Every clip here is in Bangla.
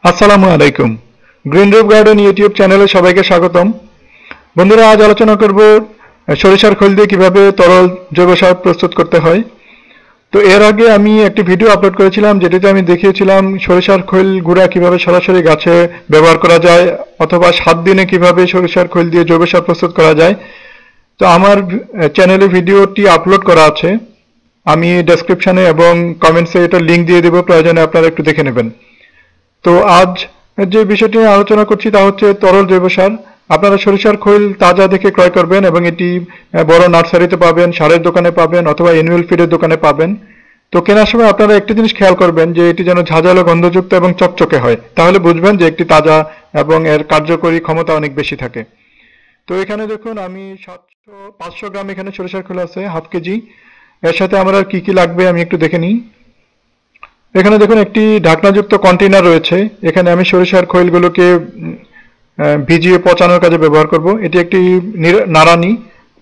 আসসালামু আলাইকুম। গ্রিন রুফ গার্ডেন ইউটিউব চ্যানেলে সবাইকে স্বাগতম। বন্ধুরা, আজ আলোচনা করব সরিষার খোল দিয়ে কিভাবে তরল জৈব সার প্রস্তুত করতে হয়। তো এর আগে আমি একটি ভিডিও আপলোড করেছিলাম যেটিতে আমি দেখিয়েছিলাম সরিষার খোল গুঁড়া কিভাবে সরাসরি গাছে ব্যবহার করা যায়, অথবা 7 দিনে কিভাবে সরিষার খোল দিয়ে জৈব সার প্রস্তুত করা যায়। তো আমার চ্যানেলে ভিডিওটি আপলোড করা আছে, আমি ডেসক্রিপশনে এবং কমেন্টসে এটার লিঙ্ক দিয়ে দেবো, প্রয়োজনে আপনারা একটু দেখে নেবেন। তো আজ যে বিষয়টি নিয়ে আলোচনা করছি তা হচ্ছে তরল জৈব সার। আপনারা সরিষার খৈল তাজা দেখে ক্রয় করবেন এবং এটি বড় নার্সারিতে পাবেন, সারের দোকানে পাবেন, অথবা অ্যানুয়াল ফিডের দোকানে পাবেন। তো কেনার সময় আপনারা একটি জিনিস খেয়াল করবেন যে এটি যেন ঝাঁঝালো, গন্ধযুক্ত এবং চকচকে হয়, তাহলে বুঝবেন যে একটি তাজা এবং এর কার্যকরী ক্ষমতা অনেক বেশি থাকে। তো এখানে দেখুন আমি 500 গ্রাম এখানে সরিষার খোল আছে, হাফ কেজি। এর সাথে আমার আর কি কি লাগবে আমি একটু দেখে নিই। এখানে দেখুন একটি ঢাকনাযুক্ত কন্টেইনার রয়েছে। এখানে আমি সরিষার খৈলগুলোকে ভিজিয়ে পচানোর কাজে ব্যবহার করব। এটি একটি নাড়ানি,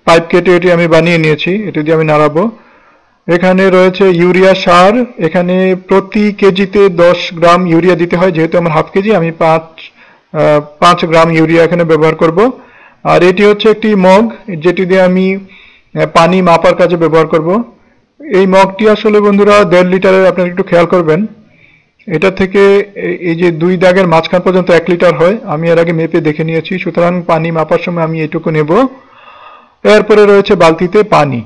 পাইপ কেটে এটি আমি বানিয়ে নিয়েছি, এটি দিয়ে আমি নাড়াবো। এখানে রয়েছে ইউরিয়া সার। এখানে প্রতি কেজিতে 10 গ্রাম ইউরিয়া দিতে হয়, যেহেতু আমার হাফ কেজি আমি 5 গ্রাম ইউরিয়া এখানে ব্যবহার করব। আর এটি হচ্ছে একটি মগ, যেটি দিয়ে আমি পানি মাপার কাজে ব্যবহার করব। এই মগটি আসলে বন্ধুরা 1.5 লিটারের, আপনারা একটু খেয়াল করবেন। এটা থেকে এই যে 2 দাগের মাঝখান পর্যন্ত 1 লিটার হয়, আমি এর আগে মেপে দেখে নিয়েছি, সুতরাং পানি মাপার সময় আমি এটুকু নেব। এরপরে রয়েছে বালতিতে পানি।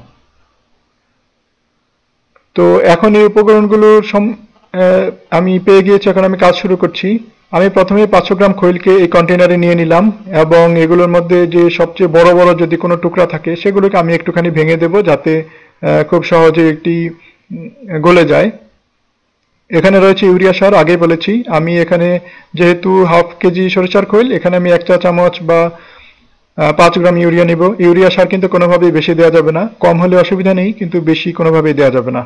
তো এখন এই উপকরণগুলো আমি পেয়ে গিয়েছি, এখন আমি কাজ শুরু করছি। আমি প্রথমে 500 গ্রাম খৈলকে এই কন্টেনারে নিয়ে নিলাম এবং এগুলোর মধ্যে যে সবচেয়ে বড় বড় যদি কোনো টুকরা থাকে সেগুলোকে আমি একটুখানি ভেঙে দেব, যাতে খুব সহজে একটি গলে যায়। এখানে রয়েছে ইউরিয়া সার, আগেই বলেছি। আমি এখানে যেহেতু হাফ কেজি সরিষার খৈল, এখানে আমি 1 চা চামচ বা 5 গ্রাম ইউরিয়া নিব। ইউরিয়া সার কিন্তু কোনোভাবেই বেশি দেওয়া যাবে না, কম হলে অসুবিধা নেই, কিন্তু বেশি কোনোভাবেই দেওয়া যাবে না।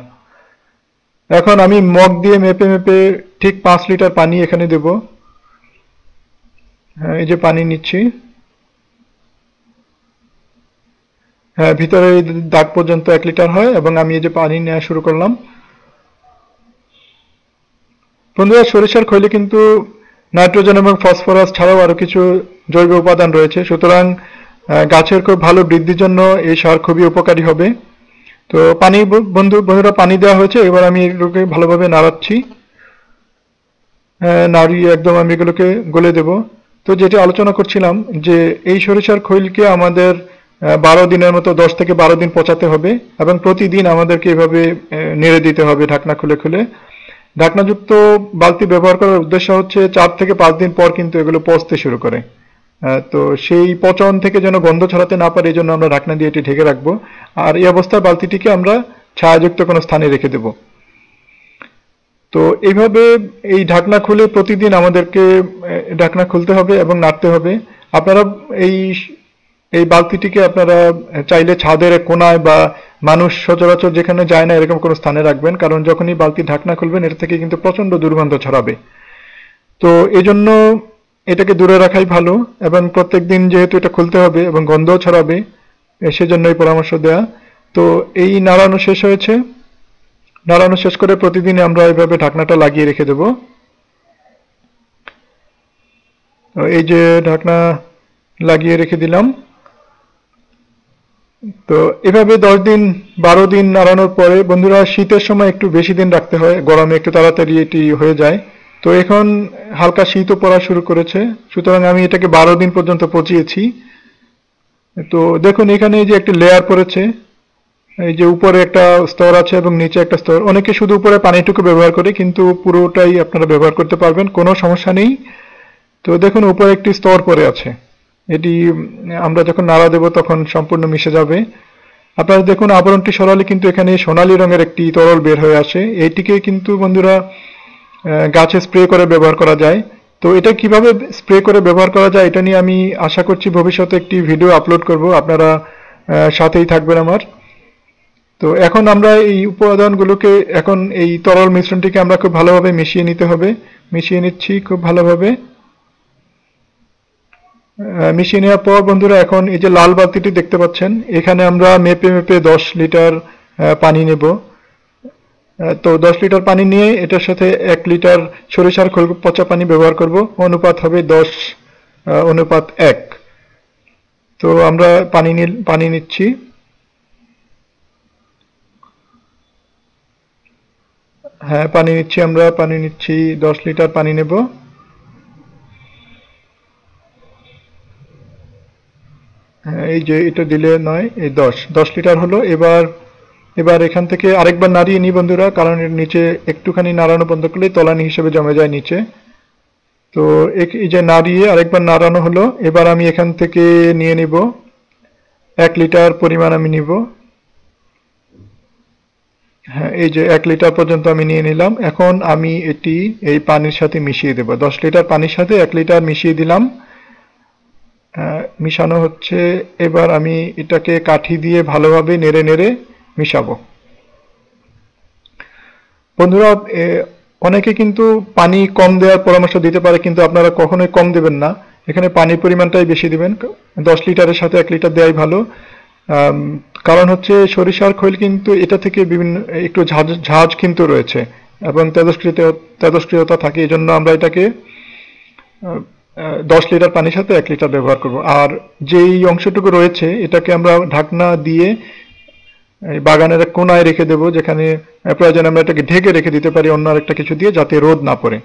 এখন আমি মগ দিয়ে মেপে মেপে ঠিক 5 লিটার পানি এখানে দেব। হ্যাঁ, এই যে পানি নিচ্ছি। হ্যাঁ, ভিতরে এই দাগ পর্যন্ত 1 লিটার হয় এবং আমি এই যে পানি নেওয়া শুরু করলাম। বন্ধুরা, সরিষার খৈলে কিন্তু নাইট্রোজেন এবং ফসফরাস ছাড়াও আরো কিছু জৈব উপাদান রয়েছে, সুতরাং গাছের খুব ভালো বৃদ্ধির জন্য এই সার খুবই উপকারী হবে। তো বন্ধুরা পানি দেওয়া হয়েছে, এবার আমি এগুলোকে ভালোভাবে নাড়াচ্ছি। নাড়িয়ে একদম আমি এগুলোকে গলে দেব। তো যেটা আলোচনা করছিলাম যে এই সরিষার খৈলকে আমাদের 12 দিনের মতো, 10 থেকে 12 দিন পচাতে হবে এবং প্রতিদিন আমাদেরকে এভাবে নেড়ে দিতে হবে ঢাকনা খুলে খুলে। ঢাকনাযুক্ত বালতি ব্যবহার করার উদ্দেশ্য হচ্ছে 4 থেকে 5 দিন পর কিন্তু এগুলো পচতে শুরু করে। তো সেই পচন থেকে যেন গন্ধ ছড়াতে না পারে, এই জন্য আমরা ঢাকনা দিয়ে এটি ঢেকে রাখবো। আর এই অবস্থায় বালতিটিকে আমরা ছায়াযুক্ত কোনো স্থানে রেখে দেব। তো এইভাবে এই ঢাকনা খুলে প্রতিদিন আমাদেরকে ঢাকনা খুলতে হবে এবং নাড়তে হবে। আপনারা এই এই বালতিটিকে আপনারা চাইলে ছাদের এক কোনায় বা মানুষ সচরাচর যেখানে যায় না এরকম কোনো স্থানে রাখবেন, কারণ যখনই বালতির ঢাকনা খুলবেন এটা থেকে কিন্তু প্রচন্ড দুর্গন্ধ ছড়াবে। তো এজন্য এটাকে দূরে রাখাই ভালো, এবং প্রত্যেকদিন যেহেতু এটা খুলতে হবে এবং গন্ধও ছড়াবে, সেজন্য এই পরামর্শ দেয়া। তো এই নাড়ানো শেষ হয়েছে। নাড়ানো শেষ করে প্রতিদিন আমরা এইভাবে ঢাকনাটা লাগিয়ে রেখে দেব। এই যে ঢাকনা লাগিয়ে রেখে দিলাম। তো এভাবে 10 দিন 12 দিন নাড়ানোর পরে, বন্ধুরা শীতের সময় একটু বেশি দিন রাখতে হয়, গরমে একটু তাড়াতাড়ি এটি হয়ে যায়। তো এখন হালকা শীতও পড়া শুরু করেছে, সুতরাং আমি এটাকে 12 দিন পর্যন্ত পচিয়েছি। তো দেখুন এখানে এই যে একটি লেয়ার পড়েছে, এই যে উপরে একটা স্তর আছে এবং নিচে একটা স্তর। অনেকে শুধু উপরে পানিটুকু ব্যবহার করে, কিন্তু পুরোটাই আপনারা ব্যবহার করতে পারবেন, কোনো সমস্যা নেই। তো দেখুন উপরে একটি স্তর পড়ে আছে, এটি আমরা যখন নাড়া দেব তখন সম্পূর্ণ মিশে যাবে। আপনারা দেখুন আবরণটি সরালে কিন্তু এখানে সোনালী রঙের একটি তরল বের হয়ে আসে। এইটিকে কিন্তু বন্ধুরা গাছে স্প্রে করে ব্যবহার করা যায়। তো এটা কিভাবে স্প্রে করে ব্যবহার করা যায় এটা নিয়ে আমি আশা করছি ভবিষ্যতে একটি ভিডিও আপলোড করব, আপনারা সাথেই থাকবেন আমার। তো এখন আমরা এই উপাদানগুলোকে, এখন এই তরল মিশ্রণটিকে আমরা খুব ভালোভাবে মিশিয়ে নিতে হবে। মিশিয়ে নিচ্ছি খুব ভালোভাবে। মিশিয়ে নেওয়ার পর বন্ধুরা এখন এই যে লাল বালতিটি দেখতে পাচ্ছেন, এখানে আমরা মেপে মেপে 10 লিটার পানি নেব। তো 10 লিটার পানি নিয়ে এটার সাথে 1 লিটার সরিষার খোল পচা পানি ব্যবহার করব। অনুপাত হবে 10:1। তো আমরা পানি নিচ্ছি। হ্যাঁ, পানি নিচ্ছি 10 লিটার পানি নেব। হ্যাঁ, এই যে এটা দিলে নয়, এই 10 লিটার হলো। এবার এখান থেকে আরেকবার নাড়িয়ে নিই বন্ধুরা, কারণ এর নিচে একটুখানি নাড়ানো বন্ধ করলেই তলানি হিসেবে জমে যায় নিচে। তো এই যে নাড়িয়ে আরেকবার নাড়ানো হলো। এবার আমি এখান থেকে নিয়ে নিব 1 লিটার পরিমাণ আমি নিব। হ্যাঁ, এই যে 1 লিটার পর্যন্ত আমি নিয়ে নিলাম। এখন আমি এটি এই পানির সাথে মিশিয়ে দেব। 10 লিটার পানির সাথে 1 লিটার মিশিয়ে দিলাম। মিশানো হচ্ছে। এবার আমি এটাকে কাঠি দিয়ে ভালোভাবে নেড়ে নেড়ে মিশাবো। বন্ধুরা, অনেকে কিন্তু পানি কম দেওয়ার পরামর্শ দিতে পারে, কিন্তু আপনারা কখনোই কম দেবেন না। এখানে পানির পরিমাণটাই বেশি দিবেন। 10 লিটারের সাথে 1 লিটার দেওয়াই ভালো। কারণ হচ্ছে সরিষার খৈল কিন্তু এটা থেকে বিভিন্ন একটু ঝাঁজ কিন্তু রয়েছে এবং তেজস্ক্রিয়তা থাকে। এই জন্য আমরা এটাকে 10 লিটার পানির সাথে 1 লিটার ব্যবহার করব। আর যেই অংশটুকু রয়েছে এটাকে আমরা ঢাকনা দিয়ে বাগানের কোনায় রেখে দেব, যেখানে প্রয়োজনে আমরা এটাকে ঢেকে রেখে দিতে পারি অন্য আরেকটা কিছু দিয়ে, যাতে রোদ না পড়ে।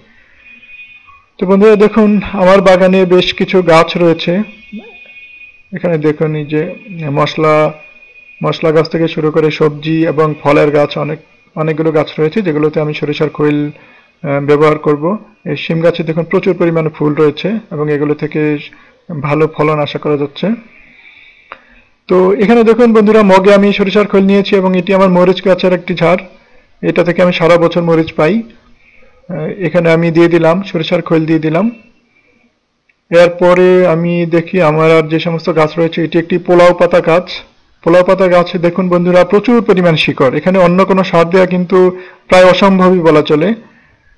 তো বন্ধুরা দেখুন, আমার বাগানে বেশ কিছু গাছ রয়েছে। এখানে দেখুন, এই যে মশলা গাছ থেকে শুরু করে সবজি এবং ফলের গাছ অনেকগুলো গাছ রয়েছে, যেগুলোতে আমি সরিষার খৈল ব্যবহার করব। এই শিম গাছে দেখুন প্রচুর পরিমাণে ফুল রয়েছে এবং এগুলো থেকে ভালো ফলন আশা করা যাচ্ছে। তো এখানে দেখুন বন্ধুরা, মগে আমি সরিষার খৈল নিয়েছি এবং এটি আমার মরিচ গাছের একটি ঝাড়। এটা থেকে আমি সারা বছর মরিচ পাই। এখানে আমি দিয়ে দিলাম সরিষার খৈল দিয়ে দিলাম। এরপরে আমি দেখি আমার আর যে সমস্ত গাছ রয়েছে, এটি একটি পোলাও পাতা গাছ। পোলাও পাতা গাছে দেখুন বন্ধুরা প্রচুর পরিমাণ শিকড়। এখানে অন্য কোনো সার দেওয়া কিন্তু প্রায় অসম্ভবই বলা চলে।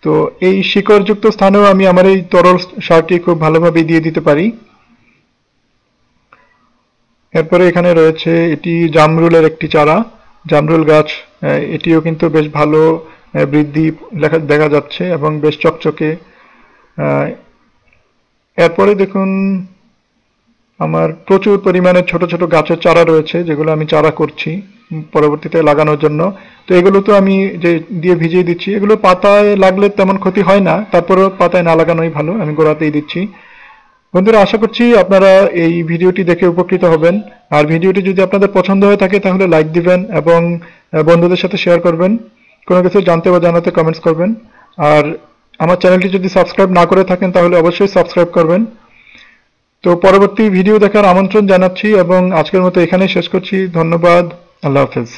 তো এই শিকড়যুক্ত স্থানেও আমি আমার এই তরল সারটি খুব ভালোভাবে দিয়ে দিতে পারি। এরপরে এখানে রয়েছে এটি জামরুলের একটি চারা, জামরুল গাছ। এটিও কিন্তু বেশ ভালো বৃদ্ধি দেখা যাচ্ছে এবং বেশ চকচকে। এরপরে দেখুন আমার প্রচুর পরিমাণে ছোট ছোট গাছের চারা রয়েছে, যেগুলো আমি চারা করছি পরবর্তীতে লাগানোর জন্য। তো এগুলো তো আমি যে দিয়ে ভিজিয়ে দিচ্ছি, এগুলো পাতায় লাগলে তেমন ক্ষতি হয় না, তারপরেও পাতায় না লাগানোই ভালো, আমি গোড়াতেই দিচ্ছি। বন্ধুরা, আশা করছি আপনারা এই ভিডিওটি দেখে উপকৃত হবেন। আর ভিডিওটি যদি আপনাদের পছন্দ হয়ে থাকে তাহলে লাইক দিবেন এবং বন্ধুদের সাথে শেয়ার করবেন। কোনো কিছু জানতে বা জানাতে কমেন্টস করবেন। আর আমার চ্যানেলটি যদি সাবস্ক্রাইব না করে থাকেন তাহলে অবশ্যই সাবস্ক্রাইব করবেন। তো পরবর্তী ভিডিও দেখার আমন্ত্রণ জানাচ্ছি এবং আজকের মতো এখানেই শেষ করছি। ধন্যবাদ। আল্লাহ হাফেজ।